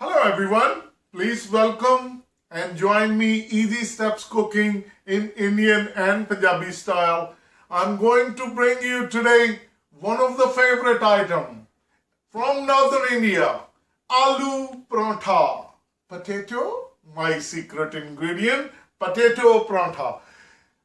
Hello everyone, please welcome and join me Easy Steps Cooking in Indian and Punjabi style. I'm going to bring you today one of the favorite items from Northern India, Aloo Paratha. Potato, my secret ingredient, potato paratha.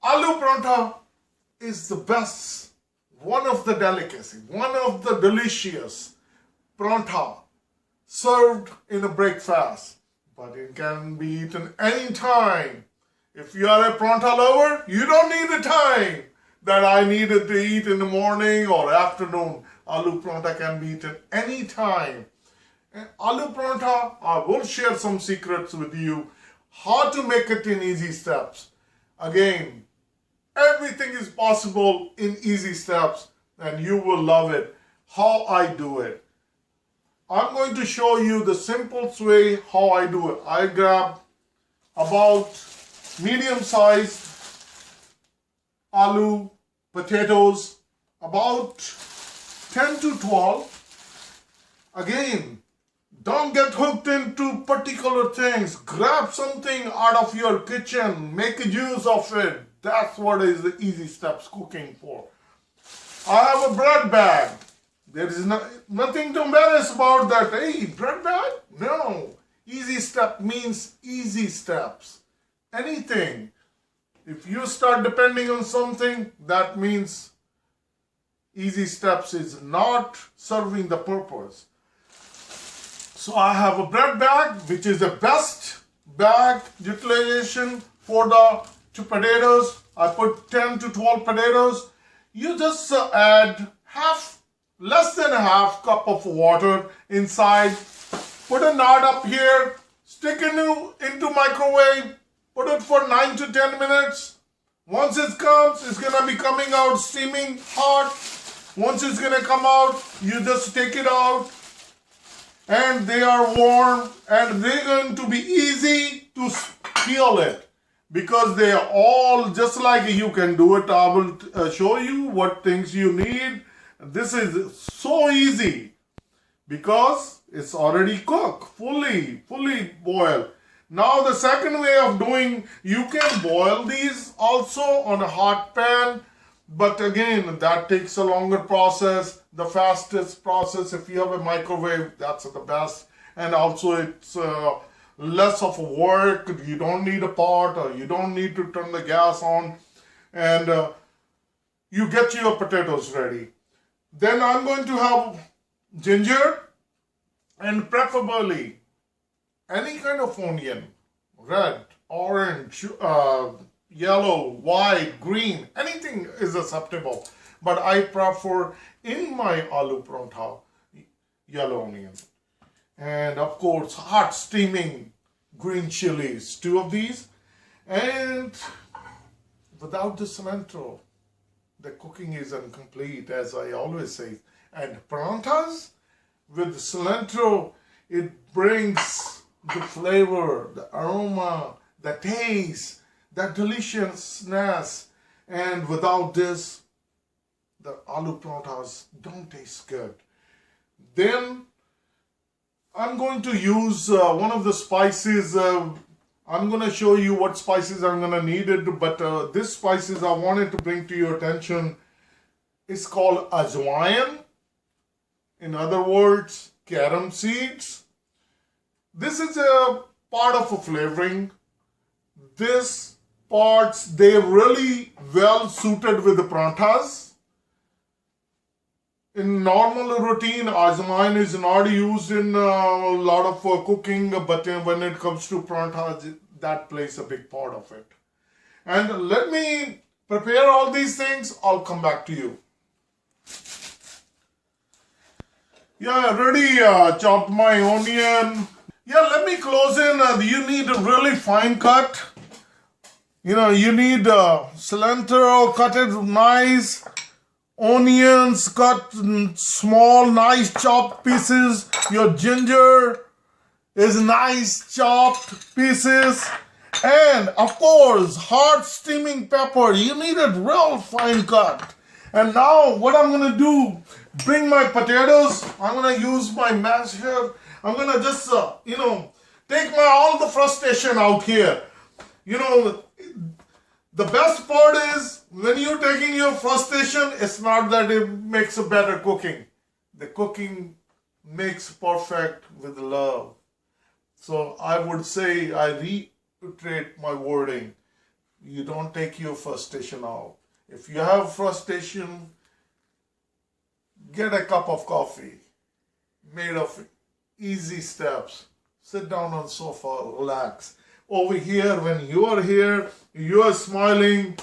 Aloo Paratha is the best, one of the delicacy, one of the delicious paratha served in a breakfast, but it can be eaten anytime. If you are a paratha lover, you don't need a time that I needed to eat in the morning or afternoon. Aloo paratha can be eaten anytime. And aloo paratha, I will share some secrets with you, how to make it in easy steps. Again, everything is possible in easy steps and you will love it, how I do it. I'm going to show you the simplest way how I do it. I grab about medium-sized aloo potatoes, about 10 to 12. Again, don't get hooked into particular things. Grab something out of your kitchen, make use of it. That's what is the easy steps cooking for. I have a bread bag. There is nothing to embarrass about that. Hey, bread bag? No. Easy step means easy steps. Anything. If you start depending on something, that means easy steps is not serving the purpose. So I have a bread bag, which is the best bag utilization for the potatoes. I put 10 to 12 potatoes. You just add less than a half cup of water inside. Put a knot up here. Stick it into microwave. Put it for 9 to 10 minutes. Once it comes, it's going to be coming out steaming hot. Once it's going to come out, you just take it out. And they are warm. And they're going to be easy to peel it. Because they are all just like you can do it. I will show you what things you need. This is so easy because it's already cooked, fully boiled. Now the second way of doing, you can boil these also on a hot pan, but again, that takes a longer process. The fastest process, if you have a microwave, that's the best. And also it's less of work. You don't need a pot or you don't need to turn the gas on. And you get your potatoes ready. Then I'm going to have ginger and preferably any kind of onion, red, orange, yellow, white, green, anything is acceptable. But I prefer in my aloo paratha yellow onion. And of course, hot steaming green chilies, 2 of these. And without the cilantro, the cooking is incomplete, as I always say. And paranthas with cilantro, it brings the flavor, the aroma, the taste, the deliciousness. And without this, the aloo parathas don't taste good. Then I'm going to use one of the spices. I'm going to show you what spices I'm going to need it, but this spices I wanted to bring to your attention. It's called ajwain. In other words, carom seeds. This is a part of a flavoring. This parts, they're really well suited with the paranthas. In normal routine, ajwain is not used in a lot of cooking, but when it comes to paranthas, that plays a big part of it. And let me prepare all these things. I'll come back to you. Yeah, already chopped my onion. Yeah, let me close in. You need a really fine cut. You need cilantro, cut it nice. Onions cut small, nice chopped pieces. Your ginger is nice chopped pieces. And of course, hot steaming pepper. You need a real fine cut. And now what I'm going to do, bring my potatoes. I'm going to use my masher. I'm gonna just, take my all the frustration out here. The best part is when you're taking your frustration, it's not that it makes a better cooking. The cooking makes perfect with love. So I would say, I reiterate my wording. You don't take your frustration out. If you have frustration, get a cup of coffee made of easy steps. Sit down on the sofa, relax. Over here, when you are here, you are smiling.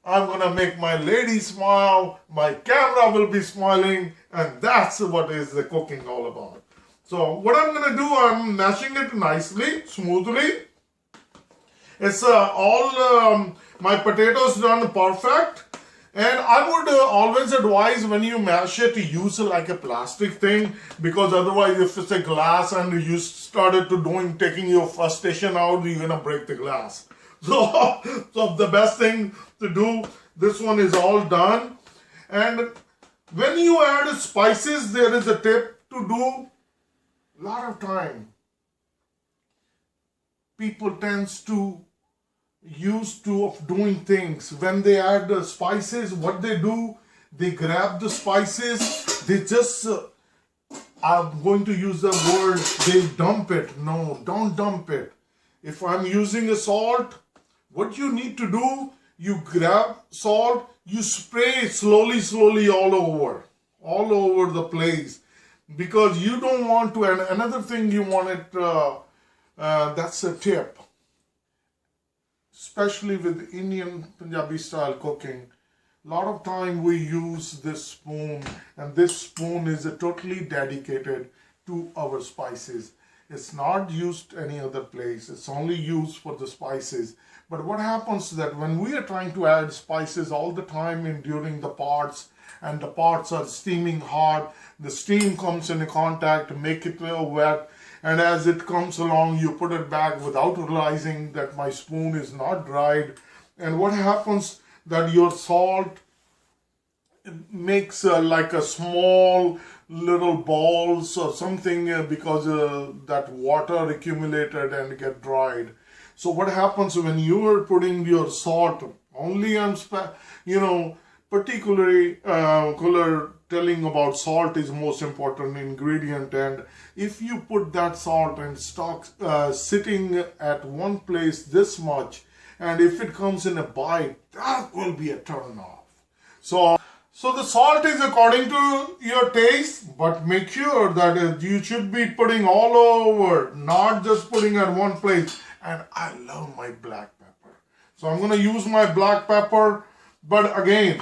I'm gonna make my lady smile. My camera will be smiling, and that's what is the cooking all about. So what I'm gonna do, I'm mashing it nicely, smoothly. It's all my potatoes done perfect. And I would always advise when you mash it, use like a plastic thing, because otherwise if it's a glass and you started to taking your frustration out, you're gonna break the glass. So the best thing to do, this one is all done. And when you add spices, there is a tip to do. A lot of time, people tends to used to of doing things. When they add the spices, what they do, they grab the spices, they just, I'm going to use the word, they dump it. No, don't dump it. If I'm using a salt, what you need to do, you grab salt, you spray slowly all over the place, because you don't want to. And another thing you want it, that's a tip, especially with Indian Punjabi style cooking. A lot of time we use this spoon, and this spoon is totally dedicated to our spices. It's not used any other place. It's only used for the spices. But what happens is that when we are trying to add spices all the time during the pots, and the pots are steaming hot, the steam comes in contact to make it wet, and as it comes along, you put it back without realizing that my spoon is not dried. And what happens that your salt makes like a small little balls or something because that water accumulated and get dried. So what happens when you are putting your salt, only I'm particularly telling about salt is most important ingredient, and if you put that salt and stock sitting at one place this much, and if it comes in a bite, that will be a turn off. So the salt is according to your taste, but make sure that you should be putting all over, not just putting at one place. And I love my black pepper, so I'm going to use my black pepper. But again,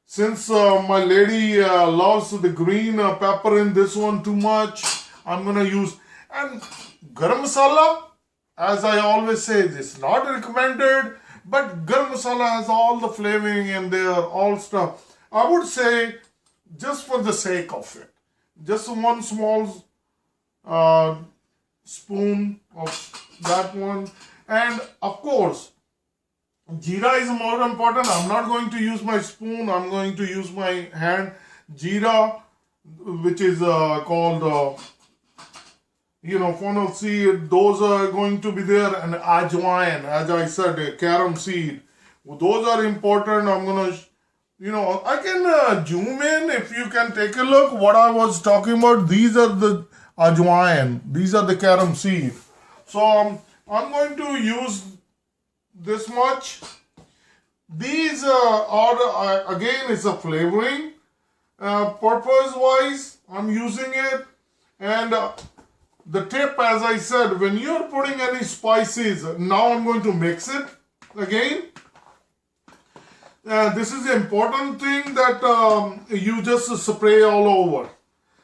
since my lady loves the green pepper in this one too much, I'm going to use, and garam masala, as I always say, it's not recommended, but garam masala has all the flavoring and there, all stuff. I would say, just for the sake of it, just one small spoon of that one. And of course, Jeera is more important. I'm not going to use my spoon. I'm going to use my hand. Jeera, which is called, fennel seed. Those are going to be there. And ajwain, as I said, carom seed. Those are important. I'm going to, I can zoom in if you can take a look. What I was talking about, these are the ajwain. These are the carom seed. So I'm going to use this much. These are again, it's a flavoring purpose wise I'm using it. And the tip, as I said, when you're putting any spices, now I'm going to mix it again. This is the important thing that you just spray all over.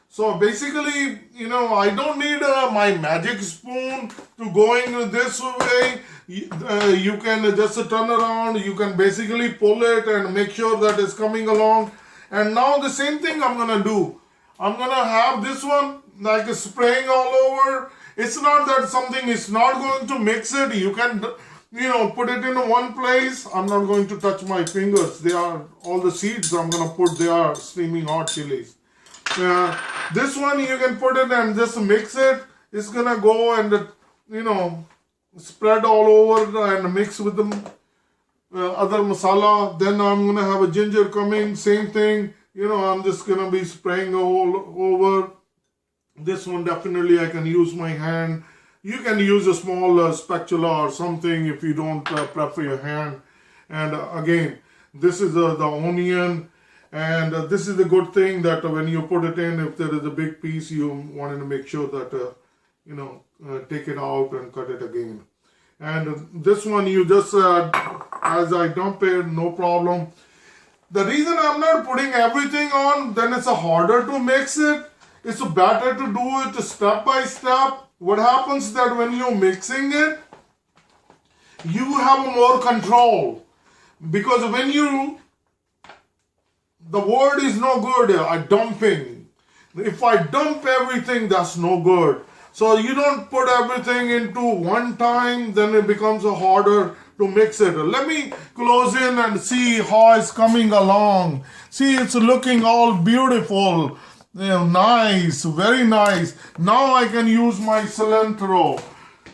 So basically, I don't need my magic spoon to going this way. You can just turn around. You can basically pull it and make sure that it's coming along. And now the same thing I'm going to do. I'm going to have this one like spraying all over. It's not that something is not going to mix it. You can, put it in one place. I'm not going to touch my fingers. They are all the seeds I'm going to put. They are steaming hot chilies. This one you can put it and just mix it. It's gonna go and spread all over and mix with the other masala. Then I'm gonna have a ginger coming, same thing. I'm just gonna be spraying all over. This one definitely I can use my hand. You can use a small spatula or something if you don't prefer your hand. And again, this is the onion. And this is the good thing that when you put it in, if there is a big piece, you wanted to make sure that, take it out and cut it again. And this one you just, as I dump it, no problem. The reason I'm not putting everything on, then it's harder to mix it. It's better to do it step by step. What happens that when you're mixing it, you have more control. Because when the word is no good, dumping. If I dump everything, that's no good. So you don't put everything into one time, then it becomes harder to mix it. Let me close in and see how it's coming along. See, it's looking all beautiful. Nice, very nice. Now I can use my cilantro.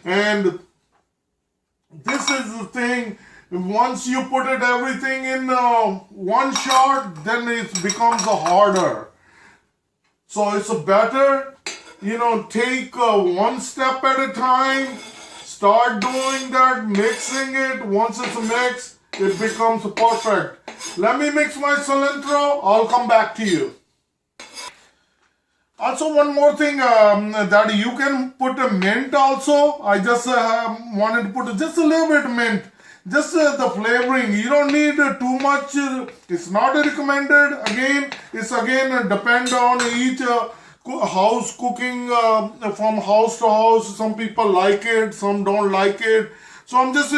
And this is the thing. Once you put everything in one shot, then it becomes harder. So it's better, take one step at a time. Start doing that, mixing it. Once it's mixed, it becomes perfect. Let me mix my cilantro. I'll come back to you. Also, one more thing that you can put a mint also. I just wanted to put just a little bit mint. Just the flavoring. You don't need too much. It's not recommended. Again, it's depend on each house cooking from house to house. Some people like it, some don't like it. So I'm just,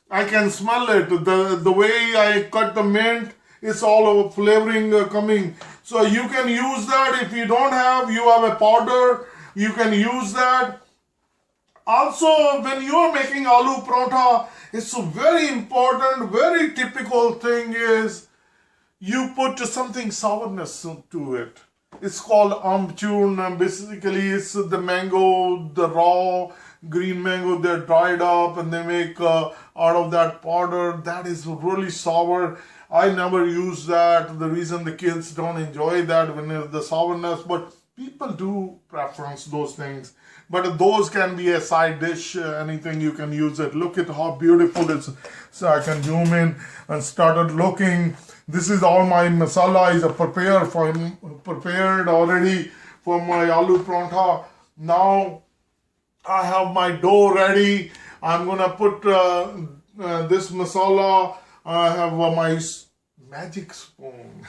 I can smell it. The way I cut the mint, it's all flavoring coming. So you can use that. If you don't have, you have a powder, you can use that. Also, when you are making aloo paratha, it's a very important, very typical thing is you put something sourness to it. It's called amchurn. Basically, it's the mango, the raw green mango, they're dried up and they make out of that powder. That is really sour. I never use that. The reason the kids don't enjoy that when it's the sourness, but people do preference those things. But those can be a side dish, anything you can use it. Look at how beautiful it is. So I can zoom in and started looking. This is all my masala is prepared already for my aloo paratha. Now I have my dough ready. I'm gonna put this masala. I have my magic spoon.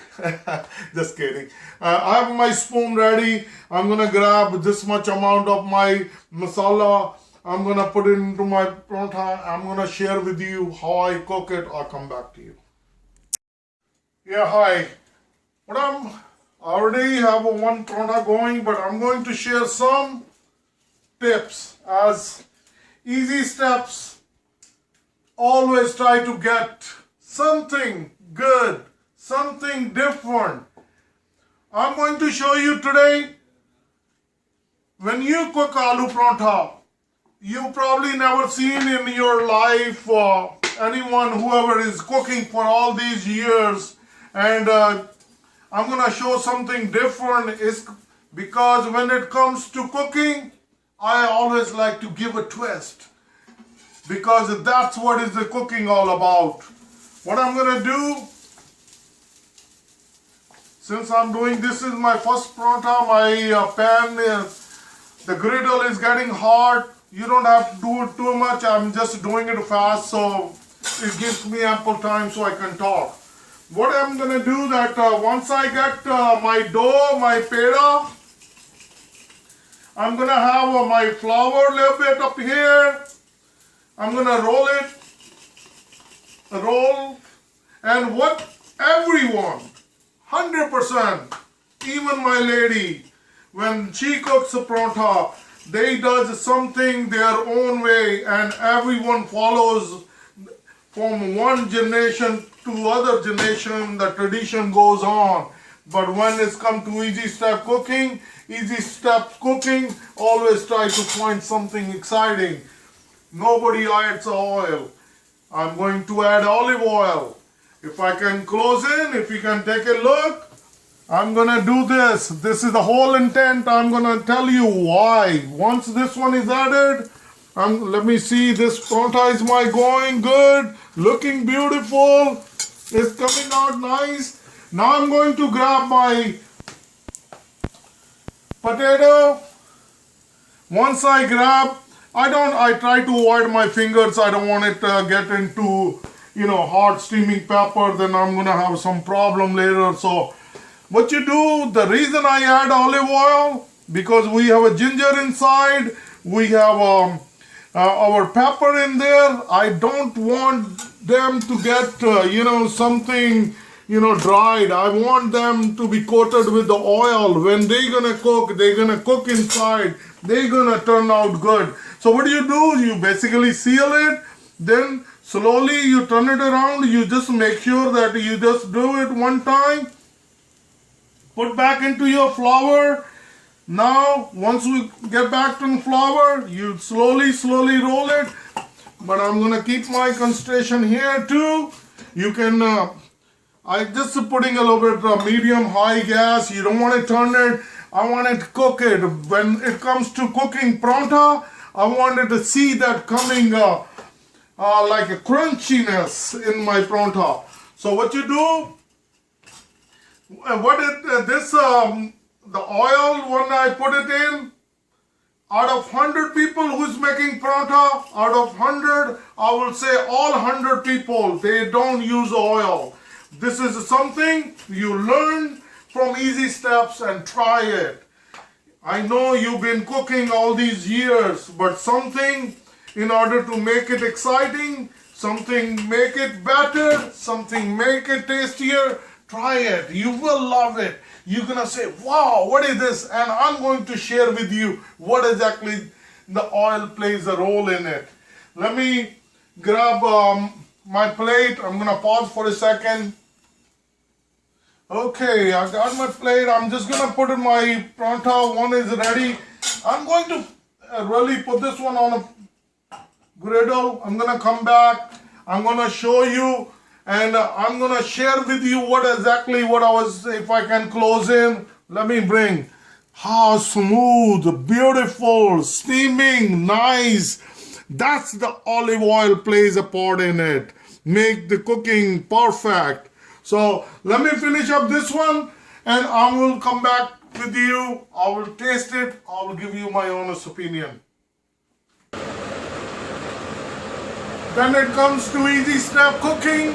Just kidding. I have my spoon ready. I'm gonna grab this much amount of my masala. I'm gonna put it into my paratha. I'm gonna share with you how I cook it. I'll come back to you. Yeah, hi. I already have one paratha going, but I'm going to share some tips as easy steps. Always try to get something good, something different. I'm going to show you today, when you cook aloo paratha, you probably never seen in your life anyone, whoever is cooking for all these years, and I'm going to show something different. Is because when it comes to cooking, I always like to give a twist, because that's what is the cooking all about. What I'm going to do, since I'm doing, this is my first paratha, my pan, the griddle is getting hot. You don't have to do it too much. I'm just doing it fast, so it gives me ample time so I can talk. What I'm going to do that once I get my dough, my peda, I'm going to have my flour a little bit up here. I'm going to roll, and what everyone, 100%, even my lady, when she cooks a paratha, they does something their own way, and everyone follows from one generation to other generation. The tradition goes on. But when it's come to easy step cooking, always try to find something exciting. Nobody adds oil. I'm going to add olive oil. If I can close in, if you can take a look, I'm gonna do this. This is the whole intent. I'm gonna tell you why. Once this one is added, let me see, this parantha is going good, looking beautiful. It's coming out nice. Now I'm going to grab my potato. Once I grab, I try to avoid my fingers. I don't want it to get into, hot steaming pepper. Then I'm gonna have some problem later. So what you do, the reason I add olive oil, because we have a ginger inside, we have our pepper in there. I don't want them to get, something, dried. I want them to be coated with the oil. When they're gonna cook inside. They're gonna turn out good. So what do? You basically seal it, then slowly you turn it around. You just make sure that you just do it one time. Put back into your flour. Now, once we get back to the flour, you slowly roll it. But I'm gonna keep my concentration here too. You can, I just putting a little bit of medium high gas. You don't want to turn it. I want it to cook it. When it comes to cooking parantha, I wanted to see that coming like a crunchiness in my parantha. So what you do? The oil, when I put it in, out of 100 people who's making parantha, out of 100, I will say all 100 people, they don't use oil. This is something you learn from easy steps and try it. I know you've been cooking all these years, but something, in order to make it exciting, something make it better, something make it tastier, try it. You will love it. You're gonna say, wow, what is this? And I'm going to share with you what exactly the oil plays a role in it. Let me grab my plate. I'm gonna pause for a second. Okay, I got my plate. I'm just gonna put in my parantha. One is ready. I'm going to really put this one on a griddle. I'm gonna come back. I'm gonna show you, and I'm gonna share with you what I was. If I can close in, let me bring. How smooth, beautiful, steaming, nice. That's the olive oil plays a part in it. Make the cooking perfect. So let me finish up this one, and I will come back with you. I will taste it. I will give you my honest opinion. When it comes to easy step cooking,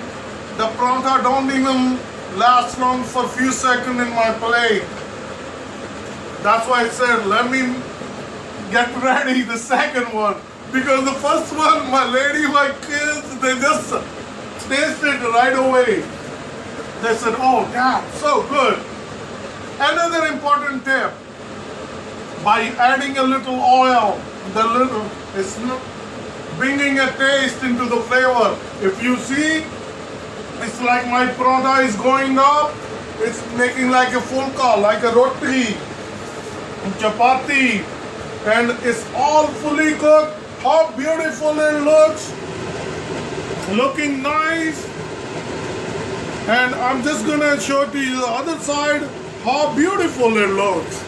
the parantha don't even last long for a few seconds in my plate. That's why I said, let me get ready the second one. Because the first one, my lady, my kids, they just tasted right away. They said, oh, yeah, so good. Another important tip, by adding a little oil, it's bringing a taste into the flavor. If you see, it's like my parantha is going up, it's making like a fulka, like a roti, chapati, and it's all fully cooked. How beautiful it looks, looking nice. And I'm just gonna show to you the other side how beautiful it looks.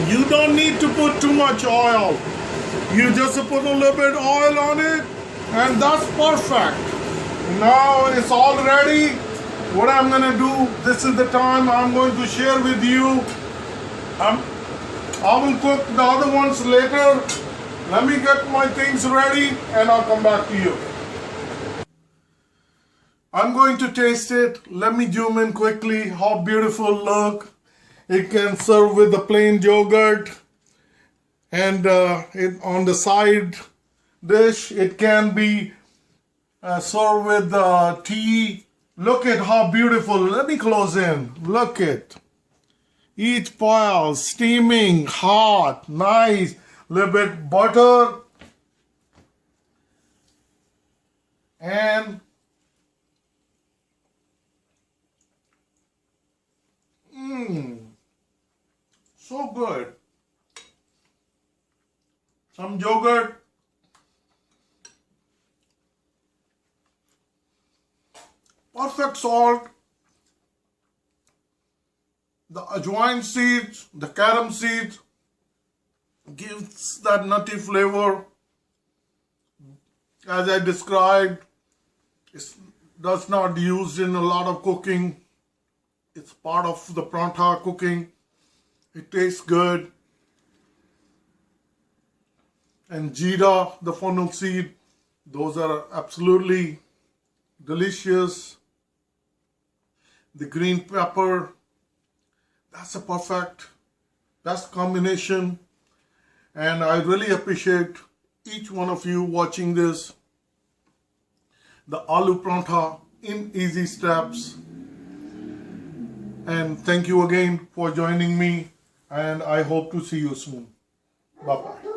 You don't need to put too much oil. You just put a little bit oil on it, and that's perfect. Now it's all ready. What I'm gonna do, this is the time I'm going to share with you. I will cook the other ones later. Let me get my things ready and I'll come back to you. I'm going to taste it. Let me zoom in quickly. How beautiful look. It can serve with the plain yogurt, and on the side dish it can be served with tea. Look at how beautiful. Let me close in. Look at each pile steaming hot, nice. Little bit butter and So good. Some yogurt. Perfect salt. The ajwain seeds, the carom seeds gives that nutty flavor. As I described, it's does not used in a lot of cooking. It's part of the parantha cooking. It tastes good. And jeera, the fennel seed, those are absolutely delicious. The green pepper, that's a perfect, best combination. And I really appreciate each one of you watching this. The Aloo Paratha in easy steps. And thank you again for joining me. And I hope to see you soon. Bye-bye.